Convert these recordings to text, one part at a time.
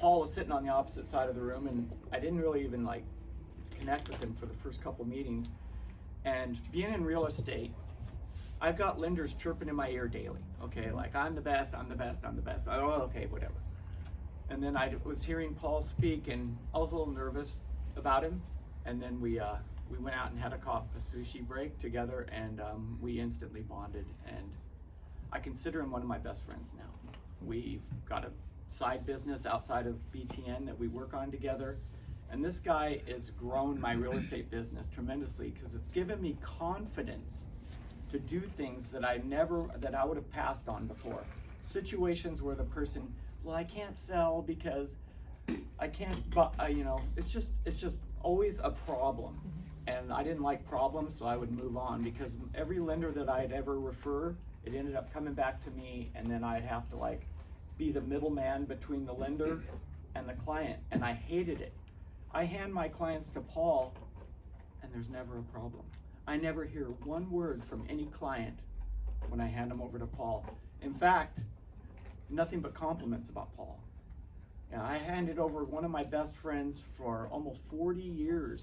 Paul was sitting on the opposite side of the room, and I didn't really even like connect with him for the first couple meetings. And being in real estate, I've got lenders chirping in my ear daily. Okay, like I'm the best, I'm the best, I'm the best. Oh, okay, whatever. And then I was hearing Paul speak, and I was a little nervous about him. And then we went out and had a sushi break together, and we instantly bonded. And I consider him one of my best friends now. We've got a side business outside of BTN that we work on together. And this guy has grown my real estate business tremendously because it's given me confidence to do things that I would have passed on before. Situations where the person, well, I can't sell because I can't, it's just always a problem. And I didn't like problems, so I would move on, because every lender that I'd ever refer, it ended up coming back to me, and then I'd have to like be the middleman between the lender and the client, and I hated it. I hand my clients to Paul, and there's never a problem. I never hear one word from any client when I hand them over to Paul. In fact, nothing but compliments about Paul. I handed over one of my best friends for almost 40 years.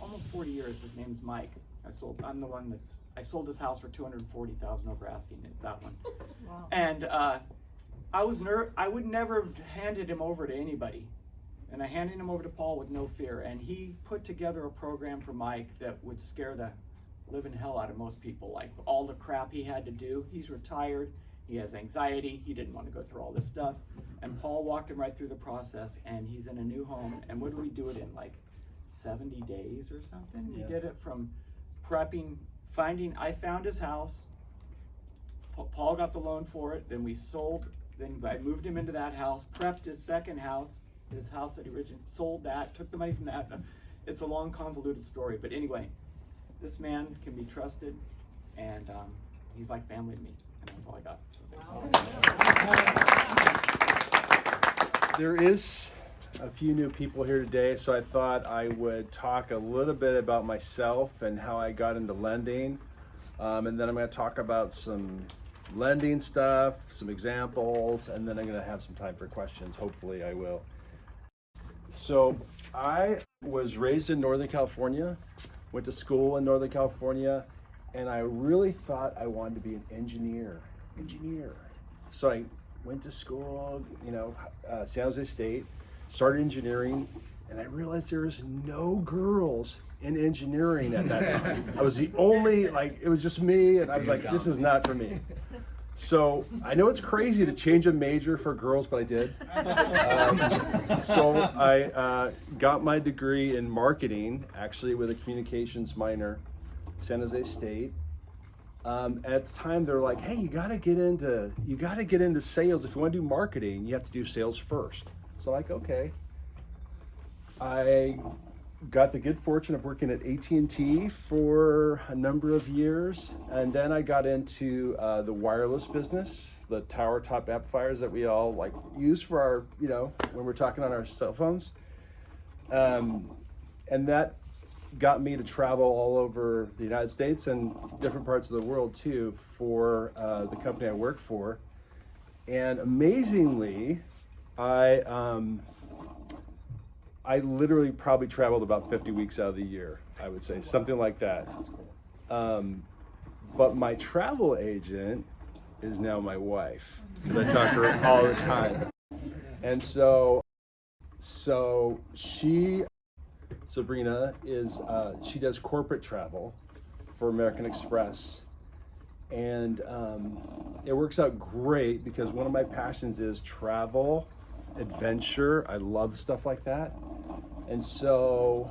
Almost 40 years. His name's Mike. I'm the one I sold his house for $240,000 over asking. It's that one. Wow. And I would never have handed him over to anybody. And I handed him over to Paul with no fear. And he put together a program for Mike that would scare the living hell out of most people. Like all the crap he had to do. He's retired. He has anxiety. He didn't want to go through all this stuff. And Paul walked him right through the process, and he's in a new home. And what did we do it in, like 70 days or something? Yeah. We did it from prepping, I found his house. Paul got the loan for it. Then we sold, then I moved him into that house, prepped his second house, his house that he originally sold that, took the money from that. It's a long, convoluted story. But anyway, this man can be trusted, and he's like family to me. And that's all I got. There is a few new people here today, so I thought I would talk a little bit about myself and how I got into lending, and then I'm going to talk about some lending stuff, some examples, and then I'm going to have some time for questions. Hopefully I will. So I was raised in Northern California, went to school in Northern California, and I really thought I wanted to be an engineer. So I went to school, San Jose State, started engineering, and I realized there was no girls in engineering at that time. I was the only, it was just me, and I was like, this is not for me. So I know it's crazy to change a major for girls, but I did. So I got my degree in marketing, actually with a communications minor, San Jose State. At the time, they're like, hey, you gotta get into sales. If you want to do marketing, you have to do sales first. So I'm like, okay. I got the good fortune of working at AT&T for a number of years, and then I got into the wireless business, the tower top amplifiers that we all use for our, when we're talking on our cell phones, and that got me to travel all over the United States and different parts of the world too for the company I worked for. And amazingly, I literally probably traveled about 50 weeks out of the year, I would say, something like that. That's cool. But my travel agent is now my wife, because I talk to her all the time. And so Sabrina she does corporate travel for American Express, and it works out great because one of my passions is travel, adventure. I love stuff like that. And so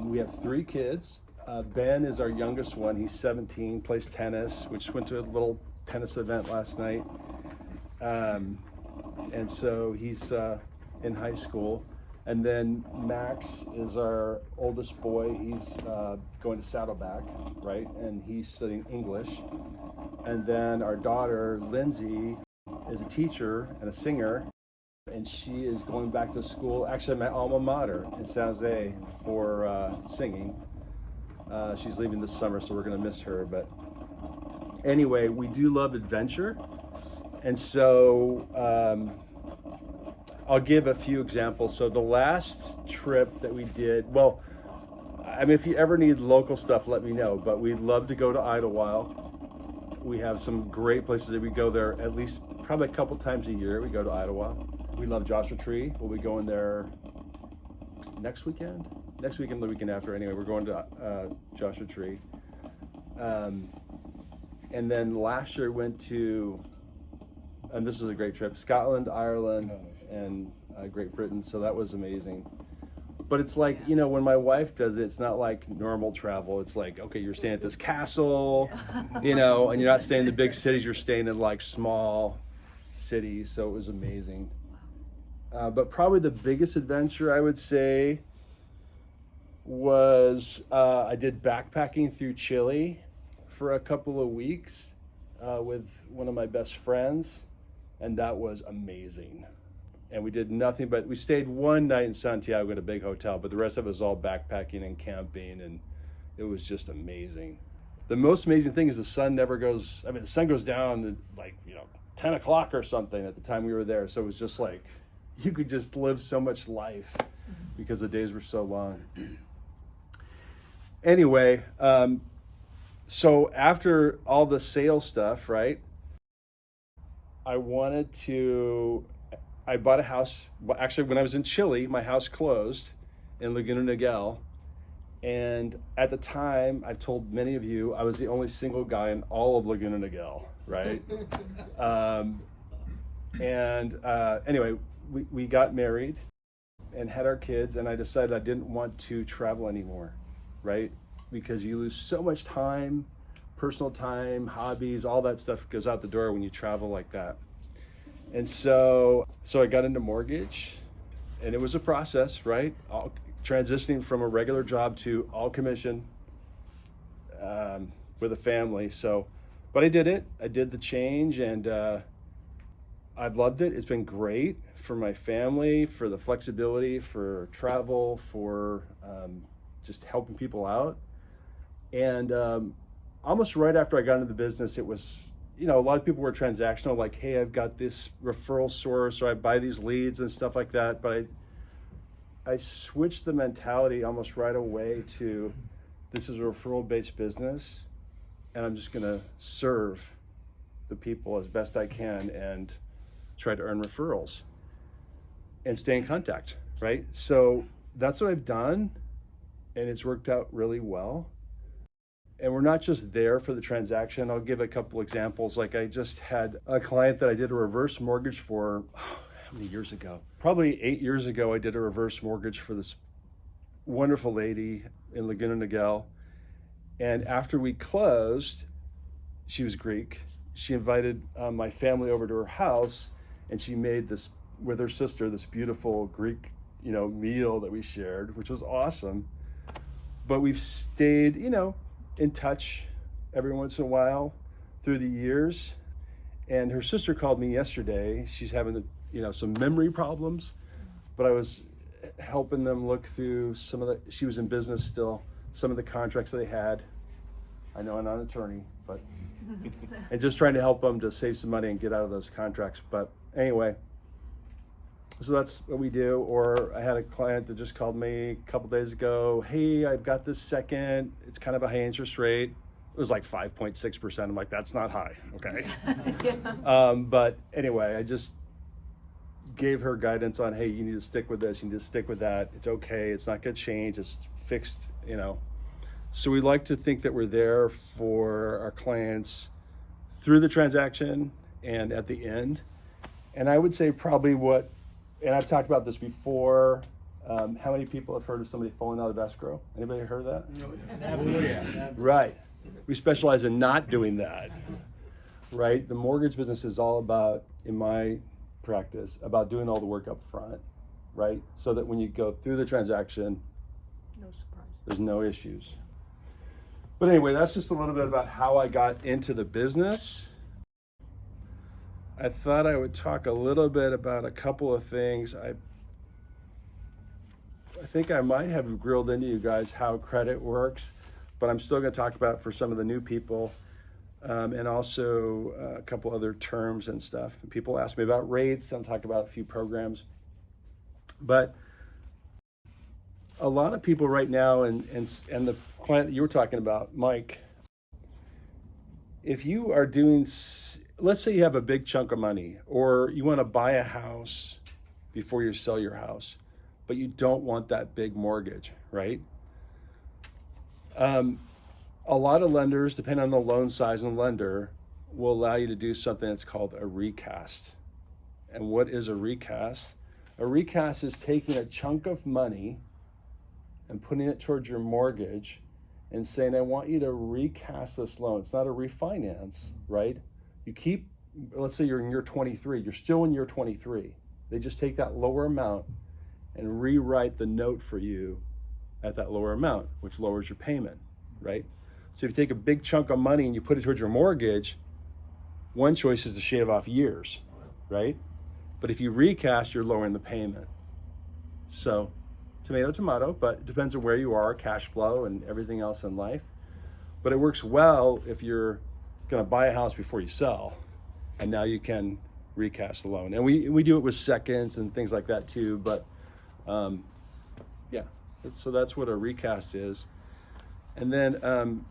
we have 3 kids. Ben is our youngest one. He's 17, plays tennis, which went to a little tennis event last night. And so he's in high school. And then Max is our oldest boy. He's going to Saddleback, right? And he's studying English. And then our daughter, Lindsay, is a teacher and a singer. And she is going back to school, actually at my alma mater in San Jose for singing. She's leaving this summer, so we're going to miss her. But anyway, we do love adventure. And so I'll give a few examples. So the last trip that we did, well, I mean, if you ever need local stuff, let me know. But we'd love to go to Idlewild. We have some great places that we go there at least probably a couple times a year. We go to Idlewild. We love Joshua Tree. We'll be going there next weekend, the weekend after. Anyway, we're going to Joshua Tree. And then last year went to, and this was a great trip, Scotland, Ireland, and Great Britain. So that was amazing. But it's like, you know, when my wife does it, it's not like normal travel. It's like, okay, you're staying at this castle, you know, and you're not staying in the big cities. You're staying in like small cities. So it was amazing. But probably the biggest adventure, I would say, was I did backpacking through Chile for a couple of weeks with one of my best friends, and that was amazing. And we did nothing but, we stayed one night in Santiago at a big hotel, but the rest of it was all backpacking and camping, and it was just amazing. The most amazing thing is the sun never goes, I mean, the sun goes down at like, 10 o'clock or something at the time we were there. So it was just like, you could just live so much life because the days were so long. Anyway, so after all the sales stuff, right, I bought a house. Well, actually, when I was in Chile, my house closed in Laguna Niguel. And at the time, I've told many of you, I was the only single guy in all of Laguna Niguel, right? Anyway, we got married and had our kids, and I decided I didn't want to travel anymore, right? Because you lose so much time, personal time, hobbies, all that stuff goes out the door when you travel like that. And so I got into mortgage, and it was a process, right? Transitioning from a regular job to all commission with a family. But I did it. I did the change, and I've loved it. It's been great for my family, for the flexibility, for travel, for just helping people out. And almost right after I got into the business, it was, a lot of people were transactional, like, hey, I've got this referral source, or I buy these leads and stuff like that. But I switched the mentality almost right away to, this is a referral-based business, and I'm just gonna serve the people as best I can and try to earn referrals and stay in contact, right? So that's what I've done, and it's worked out really well. And we're not just there for the transaction. I'll give a couple examples. Like, I just had a client that I did a reverse mortgage for, how many years ago? Probably 8 years ago, I did a reverse mortgage for this wonderful lady in Laguna Niguel. And after we closed, she was Greek. She invited my family over to her house, and she made this, with her sister, this beautiful Greek, meal that we shared, which was awesome. But we've stayed, in touch every once in a while through the years. And her sister called me yesterday. She's having, some memory problems, but I was helping them look through she was in business still, some of the contracts they had. I know I'm not an attorney, but, and just trying to help them to save some money and get out of those contracts. But anyway, so that's what we do. Or I had a client that just called me a couple days ago. Hey, I've got this second. It's kind of a high interest rate. It was like 5.6%. I'm like, that's not high, okay? But anyway, I just gave her guidance on, hey, you need to stick with this. You need to stick with that. It's okay. It's not going to change. It's fixed, So we like to think that we're there for our clients through the transaction and at the end. And I would say probably and I've talked about this before, how many people have heard of somebody falling out of escrow? Anybody heard of that? Yeah. Right. We specialize in not doing that, right? The mortgage business is all about, in my practice, about doing all the work up front, right? So that when you go through the transaction, No surprise. there's no issues. But anyway, that's just a little bit about how I got into the business. I thought I would talk a little bit about a couple of things. I think I might have grilled into you guys how credit works, but I'm still going to talk about it for some of the new people, and also a couple other terms and stuff. People ask me about rates. I'll talk about a few programs. But a lot of people right now, and the client that you were talking about, Mike, if you are doing, let's say you have a big chunk of money, or you want to buy a house before you sell your house, but you don't want that big mortgage, right? A lot of lenders, depending on the loan size and lender, will allow you to do something that's called a recast. And what is a recast? A recast is taking a chunk of money and putting it towards your mortgage and saying, I want you to recast this loan. It's not a refinance, right? You keep, let's say you're in year 23, you're still in year 23. They just take that lower amount and rewrite the note for you at that lower amount, which lowers your payment, right? So if you take a big chunk of money and you put it towards your mortgage, one choice is to shave off years, right? But if you recast, you're lowering the payment. So tomato, tomato, but it depends on where you are, cash flow and everything else in life. But it works well if you're gonna buy a house before you sell, and now you can recast the loan. And we do it with seconds and things like that too, but yeah, so that's what a recast is. And then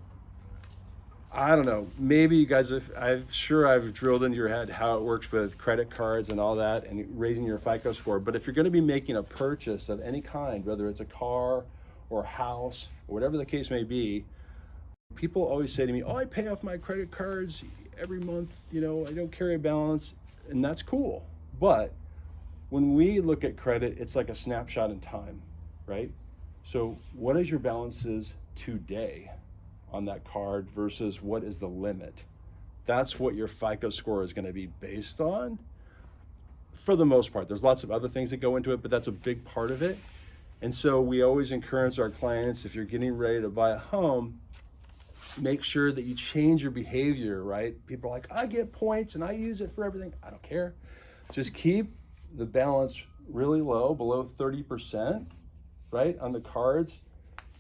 I don't know, maybe you guys I'm sure I've drilled into your head how it works with credit cards and all that and raising your FICO score. But if you're going to be making a purchase of any kind, whether it's a car or a house or whatever the case may be, people always say to me, oh, I pay off my credit cards every month, I don't carry a balance, and that's cool. But when we look at credit, it's like a snapshot in time, right? So what is your balances today on that card versus what is the limit? That's what your FICO score is going to be based on for the most part. There's lots of other things that go into it, but that's a big part of it. And so we always encourage our clients, if you're getting ready to buy a home, make sure that you change your behavior, right? People are like, I get points and I use it for everything. I don't care. Just keep the balance really low, below 30%, right, on the cards,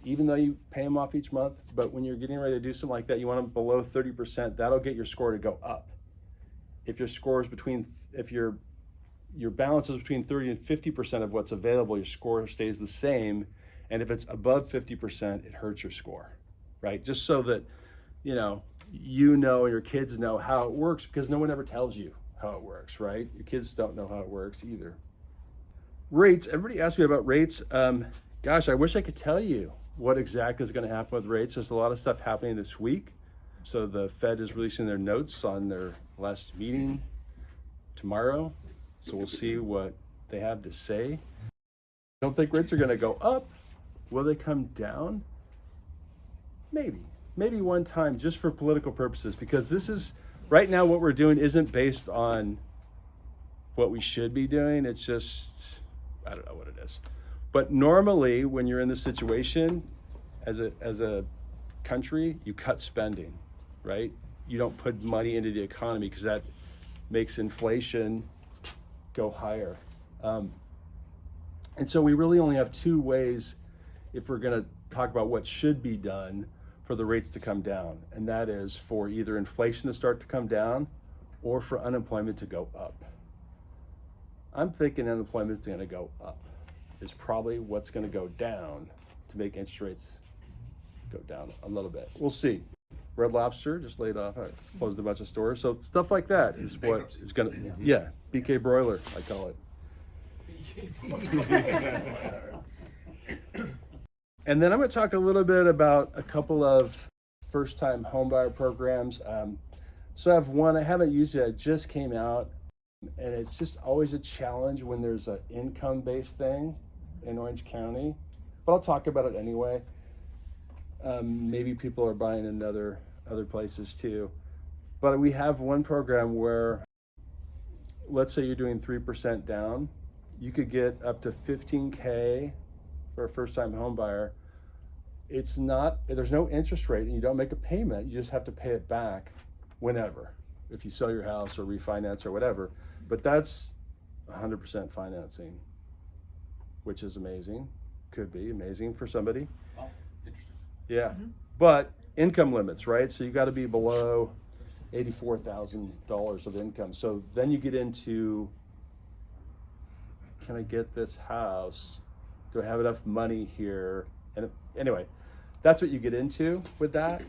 even though you pay them off each month. But when you're getting ready to do something like that, you want them below 30%. That'll get your score to go up. If your score is if your balance is between 30 and 50% of what's available, your score stays the same. And if it's above 50%, it hurts your score, right? Just so that, your kids know how it works, because no one ever tells you how it works, right? Your kids don't know how it works either. Rates, everybody asks me about rates. Gosh, I wish I could tell you what exactly is going to happen with rates. There's a lot of stuff happening this week. So the Fed is releasing their notes on their last meeting tomorrow. So we'll see what they have to say. I don't think rates are going to go up. Will they come down? Maybe one time, just for political purposes, because this is, right now what we're doing isn't based on what we should be doing. It's just, I don't know what it is. But normally when you're in this situation as a country, you cut spending, right? You don't put money into the economy because that makes inflation go higher. And so we really only have two ways if we're going to talk about what should be done for the rates to come down. And that is for either inflation to start to come down or for unemployment to go up. I'm thinking unemployment's going to go up. Is probably what's going to go down to make interest rates go down a little bit. We'll see. Red Lobster just laid off, closed a bunch of stores. So stuff like that is what is going to, BK Broiler, I call it. And then I'm going to talk a little bit about a couple of first-time homebuyer programs. So I have one, I haven't used it, it just came out. And it's just always a challenge when there's an income-based thing in Orange County, but I'll talk about it anyway. Maybe people are buying in other places too. But we have one program where, let's say you're doing 3% down, you could get up to $15K for a first-time home buyer. There's no interest rate and you don't make a payment, you just have to pay it back whenever, if you sell your house or refinance or whatever. But that's 100% financing, which is amazing. Could be amazing for somebody. Oh, interesting. Yeah, but income limits, right? So you got to be below $84,000 of income. So then you get into can I get this house? Do I have enough money here? And anyway, that's what you get into with that.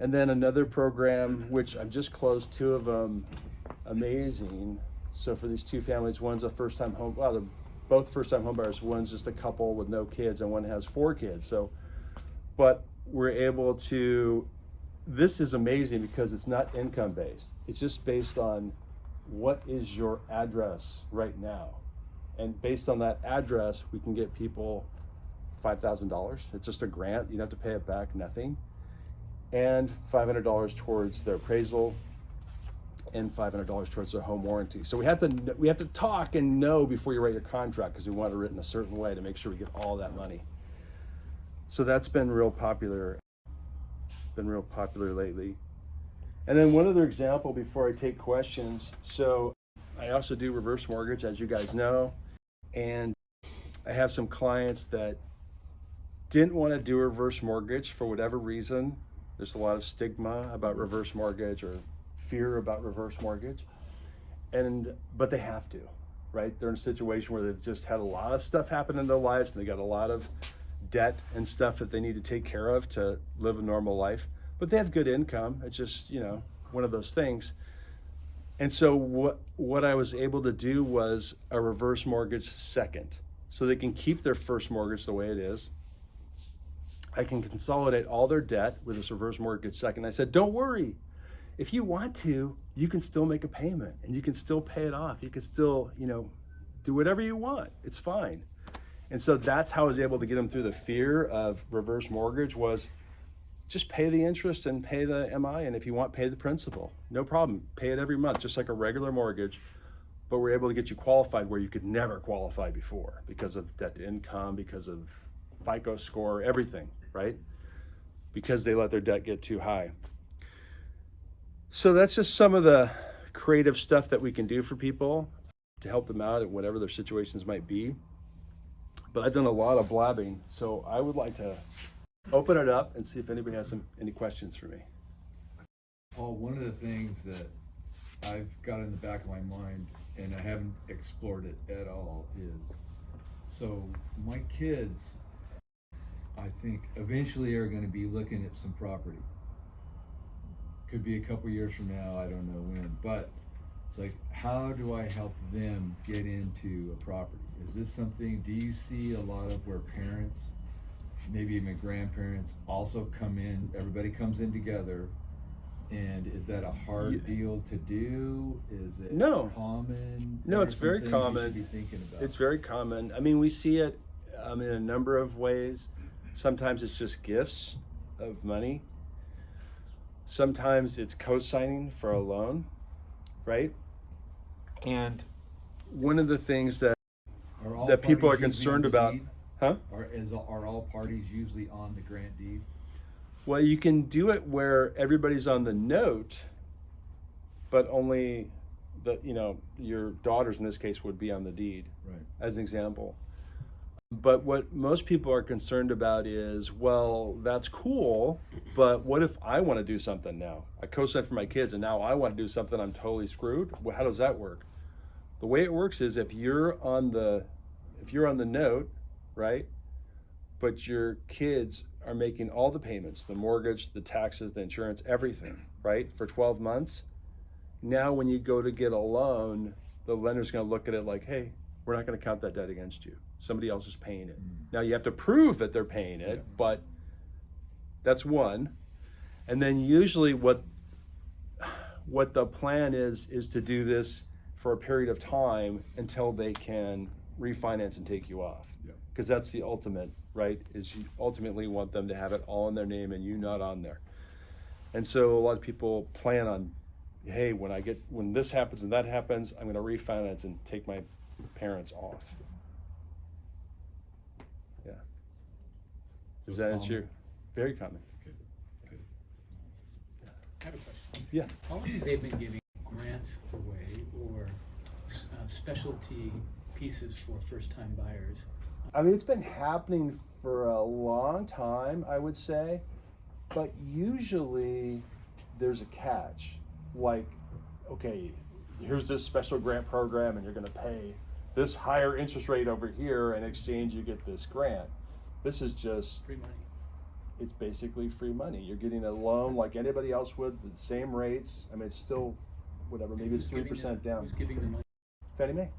And then another program, which I've just closed 2 of them, amazing. So for these 2 families, one's a first-time home, well, they're both first-time home buyers. One's just a couple with no kids, and one has 4 kids. So, but we're able to, this is amazing because it's not income-based. It's just based on what is your address right now. And based on that address, we can get people $5,000. It's just a grant. You don't have to pay it back, nothing. And $500 towards their appraisal, and $500 towards their home warranty. So we have to talk and know before you write your contract, because we want it written a certain way to make sure we get all that money. So that's been real popular lately. And then one other example before I take questions. So I also do reverse mortgage, as you guys know, and I have some clients that didn't want to do a reverse mortgage for whatever reason. There's a lot of stigma about reverse mortgage, or fear about reverse mortgage, but they have to, right? They're in a situation where they've just had a lot of stuff happen in their lives, and they got a lot of debt and stuff that they need to take care of to live a normal life, but they have good income. It's just, one of those things. And so what I was able to do was a reverse mortgage second, so they can keep their first mortgage the way it is. I can consolidate all their debt with this reverse mortgage second. I said, don't worry. If you want to, you can still make a payment, and you can still pay it off. You can still, do whatever you want. It's fine. And so that's how I was able to get them through the fear of reverse mortgage, was just pay the interest and pay the MI. And if you want, pay the principal. No problem. Pay it every month, just like a regular mortgage. But we're able to get you qualified where you could never qualify before, because of debt to income, because of FICO score, everything, right? Because they let their debt get too high. So that's just some of the creative stuff that we can do for people to help them out at whatever their situations might be. But I've done a lot of blabbing, so I would like to open it up and see if anybody has any questions for me. Paul, one of the things that I've got in the back of my mind, and I haven't explored it at all, is, so my kids, I think, eventually are going to be looking at some property. Could be a couple years from now, I don't know when, but it's like, how do I help them get into a property? Is this something, do you see a lot of where parents, maybe even grandparents, also come in, everybody comes in together, and is that a hard deal to do? Is it common? No, it's very common. You should be thinking about? It's very common. I mean, we see it in a number of ways. Sometimes it's just gifts of money. Sometimes it's co-signing for a loan, right? And one of the things that people are concerned about, huh? Are all parties usually on the grant deed? Well, you can do it where everybody's on the note, but only your daughters in this case would be on the deed, right? As an example. But what most people are concerned about is, well, that's cool, but what if I want to do something now? I co-signed for my kids, and now I want to do something, I'm totally screwed. Well, how does that work? The way it works is if you're on the note, right, but your kids are making all the payments, the mortgage, the taxes, the insurance, everything, right, for 12 months, now when you go to get a loan, the lender's going to look at it like, hey, we're not going to count that debt against you. Somebody else is paying it. Now you have to prove that they're paying it, but that's one. And then usually what the plan is to do this for a period of time until they can refinance and take you off. Because that's the ultimate, right? Is you ultimately want them to have it all in their name and you not on there. And so a lot of people plan on, hey, when this happens and that happens, I'm going to refinance and take my parents off. Yeah. Is that answer? Very common. Good. I have a question. Yeah. How long have they been giving grants away or specialty pieces for first-time buyers? I mean, it's been happening for a long time, I would say, but usually there's a catch. Like, okay, here's this special grant program and you're going to pay this higher interest rate over here, in exchange you get this grant. This is just Free money. it's basically free money. You're getting a loan like anybody else would, the same rates. I mean, it's still whatever, maybe it's 3% down. Who's giving the money? Fannie Mae. Okay.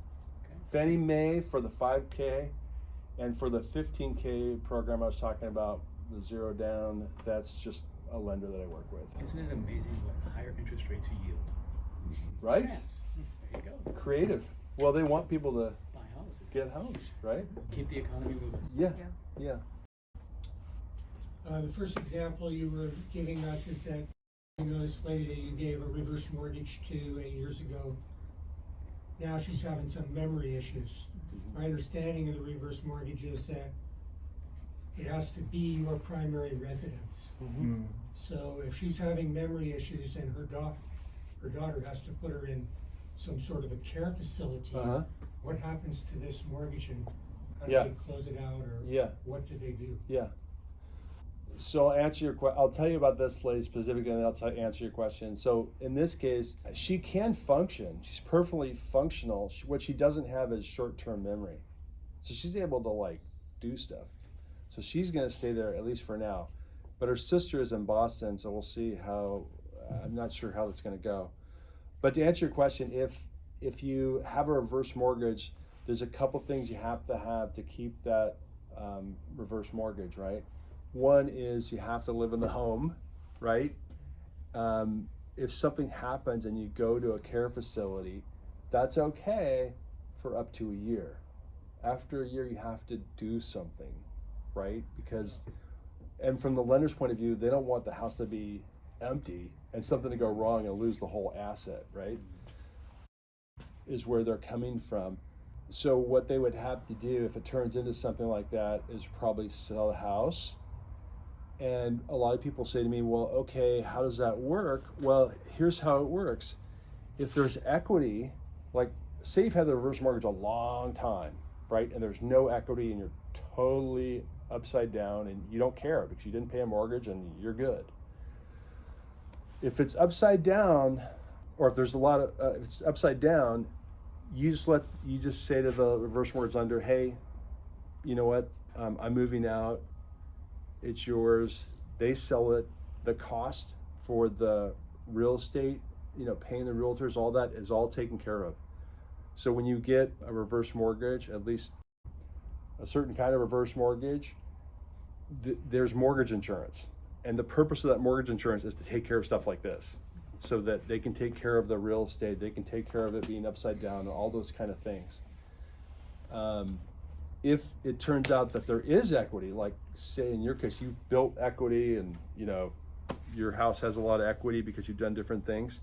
Fannie Mae for the 5K, and for the 15K program I was talking about, the zero down, that's just a lender that I work with. Isn't it amazing what higher interest rates yield? Right? Grants. There you go. Creative. Well, they want people to Buy houses. get homes, right? Keep the economy moving. Yeah. Yeah. The first example you were giving us is that, you know, this lady that you gave a reverse mortgage to 8 years ago, now she's having some memory issues. My understanding of the reverse mortgage is that it has to be your primary residence. Mm-hmm. So if she's having memory issues and her daughter has to put her in some sort of a care facility, what happens to this mortgage, and how do Yeah. they close it out, or Yeah. what do they do? Yeah. So I'll answer your question. I'll tell you about this lady specifically, and then I'll answer your question. So in this case, she can function. She's perfectly functional. What she doesn't have is short-term memory. So she's able to like do stuff. So she's going to stay there at least for now. But her sister is in Boston, so we'll see how. I'm not sure how that's going to go. But to answer your question, if you have a reverse mortgage, there's a couple things you have to keep that reverse mortgage, right? One is you have to live in the home, right? If something happens and you go to a care facility, that's okay for up to a year. After a year, you have to do something, right? Because, and from the lender's point of view, they don't want the house to be empty and something to go wrong and lose the whole asset, right? Is where they're coming from. So what they would have to do if it turns into something like that is probably sell the house. And a lot of people say to me, well, okay, how does that work? Well, here's how it works. If there's equity, like say you've had the reverse mortgage a long time, right? And there's no equity and you're totally upside down and you don't care because you didn't pay a mortgage and you're good. If it's upside down, or if there's a lot of, if it's upside down, you just say to the reverse mortgage lender, hey, you know what? I'm moving out. It's yours. They sell it. The cost for the real estate, you know, paying the realtors, all that is all taken care of. So when you get a reverse mortgage, at least a certain kind of reverse mortgage, there's mortgage insurance. And the purpose of that mortgage insurance is to take care of stuff like this, so that they can take care of the real estate, they can take care of it being upside down, all those kind of things. If it turns out that there is equity, like say in your case, you've built equity and you know your house has a lot of equity because you've done different things,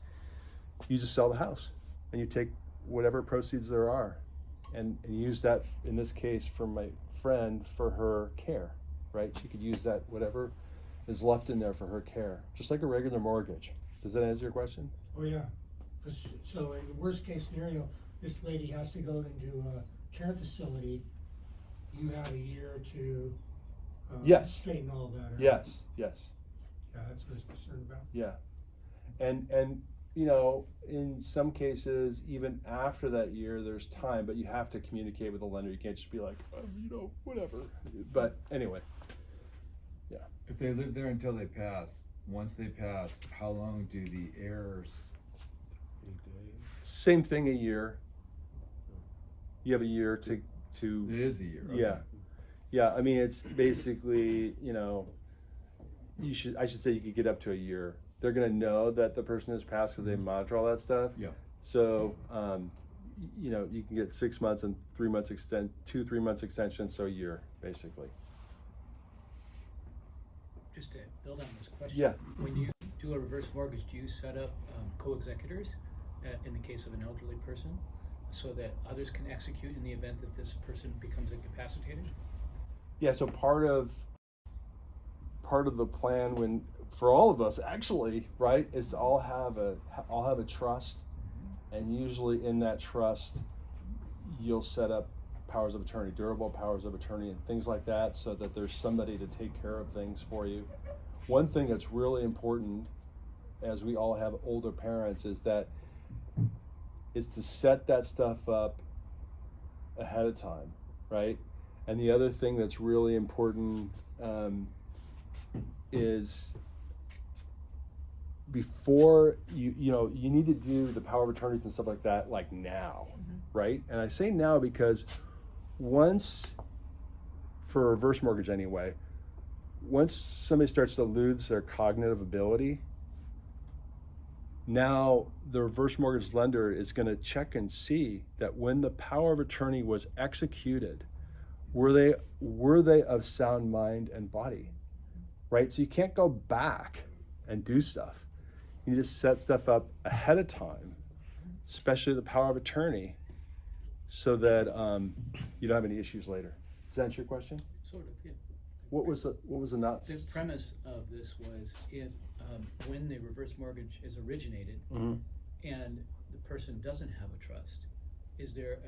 you just sell the house and you take whatever proceeds there are and use that, in this case for my friend, for her care, right? She could use that, whatever is left in there, for her care, just like a regular mortgage. Does that answer your question? Oh, yeah. So in the worst case scenario, this lady has to go into a care facility. You have a year to Yes. straighten all that out. Yes. Yeah, that's what I was concerned about. Yeah. And you know, in some cases, even after that year, there's time, but you have to communicate with the lender. You can't just be like, you know, whatever. But anyway, yeah. If they live there until they pass, once they pass, how long do the heirs? Same thing, a year. You have a year to It is a year. Okay. Yeah. I mean, it's basically, you know, I should say you could get up to a year. They're gonna know that the person has passed because they monitor all that stuff. Yeah. So, you know, you can get 6 months and 3 months 2-3 months extension, so a year, basically. Just to build on this question. Yeah. When you do a reverse mortgage, do you set up co-executors in the case of an elderly person so that others can execute in the event that this person becomes incapacitated? Yeah, so part of the plan for all of us actually, right, is to all have a trust, and usually in that trust you'll set up powers of attorney, durable powers of attorney and things like that, so that there's somebody to take care of things for you. One thing that's really important, as we all have older parents, is that is to set that stuff up ahead of time, right? And the other thing that's really important is before you need to do the power of attorneys and stuff like that like now, right? And I say now because once, for a reverse mortgage anyway, once somebody starts to lose their cognitive ability, now the reverse mortgage lender is going to check and see that when the power of attorney was executed, were they of sound mind and body, right? So you can't go back and do stuff. You need to set stuff up ahead of time, especially the power of attorney, so that you don't have any issues later. Does that answer your question? Sort of, yeah. What was the nuts? The premise of this was if, when the reverse mortgage is originated and the person doesn't have a trust, is there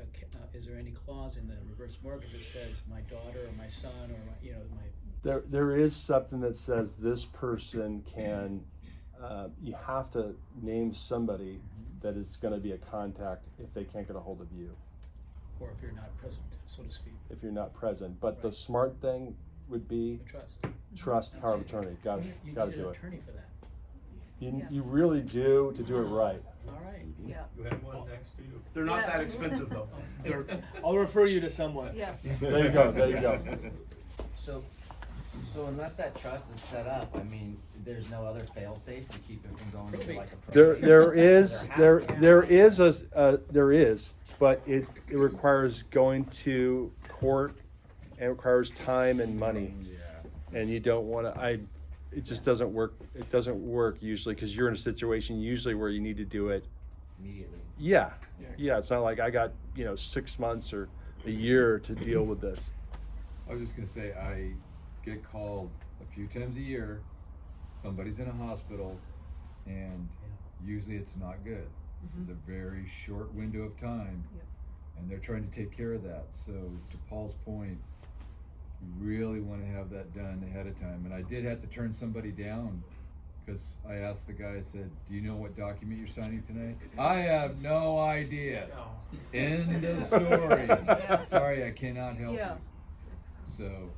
any clause in the reverse mortgage that says my daughter or my son or my There is something that says this person can, you have to name somebody that is going to be a contact if they can't get a hold of you. or if you're not present, so to speak. If you're not present. But the Right. smart thing would be The trust. trust, power of attorney. Got to You do need an it. attorney for that. You really do to do it right. All right. Yeah. You have one next to you. They're not Yeah. that expensive though. I'll refer you to someone. Yeah. There you go. There you go. So unless that trust is set up, I mean, there's no other fail safes to keep it from going into like a There probate? there is, but it requires going to court, and it requires time and money, and you don't want to. It just doesn't work. It doesn't work usually because you're in a situation usually where you need to do it. Immediately. Yeah. It's not like I got 6 months or a year to deal with this. I was just gonna say, I get called a few times a year, somebody's in a hospital, and usually it's not good. It's a very short window of time, and they're trying to take care of that. So to Paul's point, you really wanna have that done ahead of time. And I did have to turn somebody down, because I asked the guy, I said, do you know what document you're signing tonight? I have no idea. End of story. Sorry, I cannot help Yeah. you. So.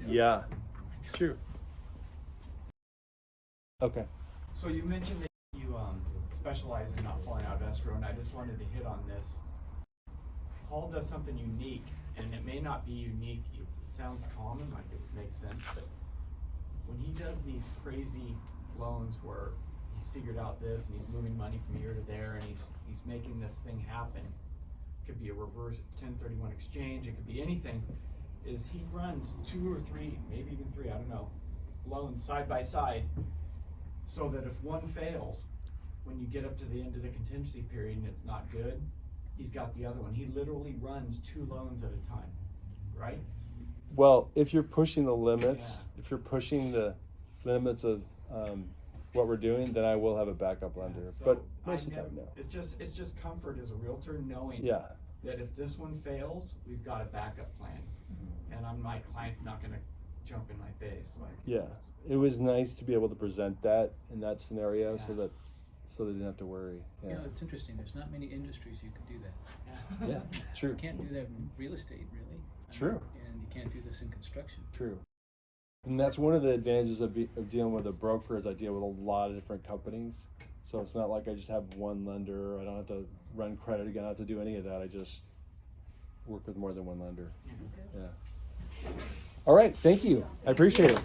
Yeah, it's true. Okay. So you mentioned that you specialize in not falling out of escrow, and I just wanted to hit on this. Paul does something unique, and it may not be unique. It sounds common, like it makes sense, but when he does these crazy loans where he's figured out this and he's moving money from here to there and he's making this thing happen, it could be a reverse 1031 exchange, it could be anything, is he runs 2 or 3, maybe even 3, I don't know, loans side by side, so that if one fails, when you get up to the end of the contingency period and it's not good, he's got the other one. He literally runs 2 loans at a time, right? Well, if you're pushing the limits, if you're pushing the limits of what we're doing, then I will have a backup lender. So But most of the time, no. It's just comfort as a realtor knowing Yeah. that if this one fails, we've got a backup plan, and my client's not going to jump in my face. Like, Yeah. It was nice to be able to present that in that scenario, so Yeah. they didn't have to worry. You Yeah. know, it's interesting. There's not many industries you can do that. Yeah. True. You can't do that in real estate, really. True. And you can't do this in construction. True. And that's one of the advantages of dealing with a broker, is I deal with a lot of different companies. So it's not like I just have one lender. I don't have to run credit again. I don't have to do any of that. I just work with more than one lender. Yeah. All right. Thank you. I appreciate it.